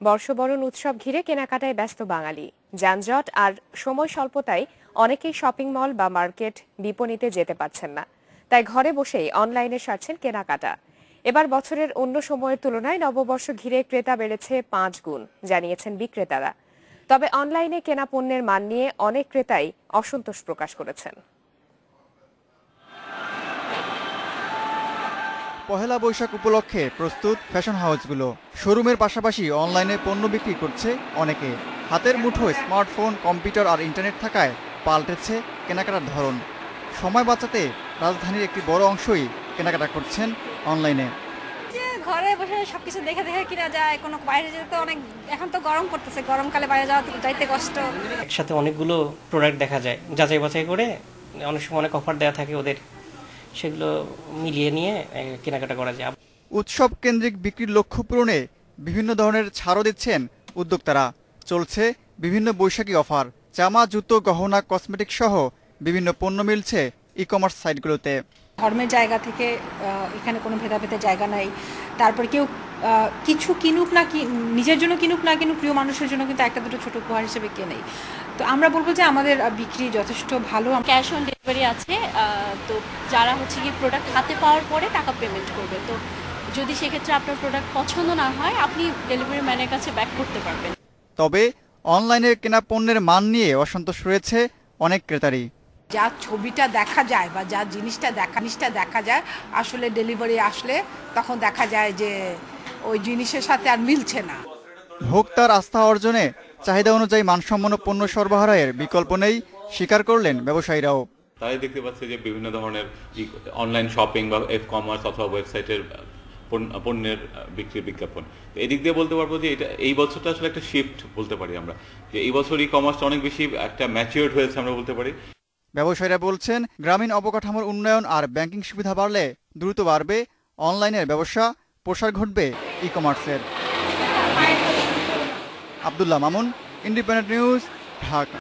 বর্ষবরণ উৎসব ঘিরে কেনাকাটায় ব্যস্ত বাঙালি। যানজট আর সময় স্বল্পতায় অনেকেই শপিং মল বা মার্কেট বিপণিতে যেতে পারছেন না, তাই ঘরে বসেই অনলাইনে সারছেন কেনাকাটা। এবার বছরের অন্য সময়ের তুলনায় নববর্ষ ঘিরে ক্রেতা বেড়েছে 5 গুণ, জানিয়েছেন বিক্রেতারা। তবে অনলাইনে কেনা পণ্যের মান নিয়ে অনেক ক্রেতাই অসন্তোষ প্রকাশ করেছেন। পহেলা বৈশাখ উপলক্ষে প্রস্তুত ফ্যাশন হাউসগুলো। শোরুমের পাশাপাশি অনলাইনে পণ্য বিক্রি করছে অনেকে। হাতের মুঠোয় স্মার্টফোন, কম্পিউটার আর ইন্টারনেট থাকায় পাল্টেছে কেনাকাটার ধরন। সময় বাঁচাতে রাজধানীর একটি বড় অংশই কেনাকাটা করছেন অনলাইনে। ঘরে বসে সবকিছু দেখে দেখে কিনা যায়, কোনো বাইরে যেতে অনেক, এখন তো গরম পড়তেছে, গরমকালে বাইরে যাইতে কষ্ট। একসাথে অনেকগুলো প্রোডাক্ট দেখা যায়, যাচাই বাছাই করে অনেক সময় অনেক অফার দেওয়া থাকে ওদের, সেগুলো মিলিয়ে নিয়ে কেনাকাটা করা যায়। উৎসব কেন্দ্রিক বিক্রির লক্ষ্য পূরণে বিভিন্ন ধরনের ছাড়ও দিচ্ছেন উদ্যোক্তারা। চলছে বিভিন্ন বৈশাখী অফার। জামা, জুতো, গহনা, কসমেটিক সহ বিভিন্ন পণ্য মিলছে ই কমার্স সাইটগুলোতে। ধর্মের জায়গা থেকে এখানে কোনো ভেদাভেদের জায়গা নাই। তারপর কেউ কিছু কিনুক না, নিজের জন্য কিনুক না কিনুক, প্রিয় মানুষের জন্য কিন্তু একটা দুটো ছোট উপহার হিসেবে কেনেই। তো আমরা বলবো যে আমাদের বিক্রি যথেষ্ট ভালো। ক্যাশ অন ডেলিভারি আছে, তো যারা হচ্ছে কি প্রোডাক্ট হাতে পাওয়ার পরে টাকা পেমেন্ট করবে, তো যদি সেক্ষেত্রে আপনার প্রোডাক্ট পছন্দ না হয় আপনি ডেলিভারি ম্যানের কাছে ব্যাক করতে পারবেন। তবে অনলাইনে কেনা পণ্যের মান নিয়ে অসন্তোষ রয়েছে অনেক ক্রেতারই। যা ছবিটা দেখা যায় বা যা জিনিসটা দেখা যায়, আসলে ডেলিভারি আসলে তখন দেখা যায় যে ওই জিনিসের সাথে আর মিলছে না। ভোক্তার আস্থা অর্জনে চাহিদা অনুযায়ী মানসম্পন্ন পণ্য সরবরাহের বিকল্প নেই, স্বীকার করলেন ব্যবসায়ীরাও। তাই দেখতে পাচ্ছি যে বিভিন্ন ধরনের অনলাইন শপিং বা কমার্স অথবা ওয়েবসাইটের পণ্যের বিক্রির বিজ্ঞাপন। এদিক দিয়ে বলতে পারবো যে এটা এই বছরটা আসলে একটা শিফট বলতে পারি আমরা, যে এই বছর ই কমার্সটা অনেক বেশি একটা ম্যাচিউরড হয়েছে আমরা বলতে পারি। ব্যবসায়ীরা বলছেন, গ্রামীণ অবকাঠামোর উন্নয়ন আর ব্যাংকিং সুবিধা বাড়লে দ্রুত বাড়বে অনলাইনের ব্যবসা, প্রসার ঘটবে ই কমার্সের। Abdullah Mamun, independent news, Dhaka.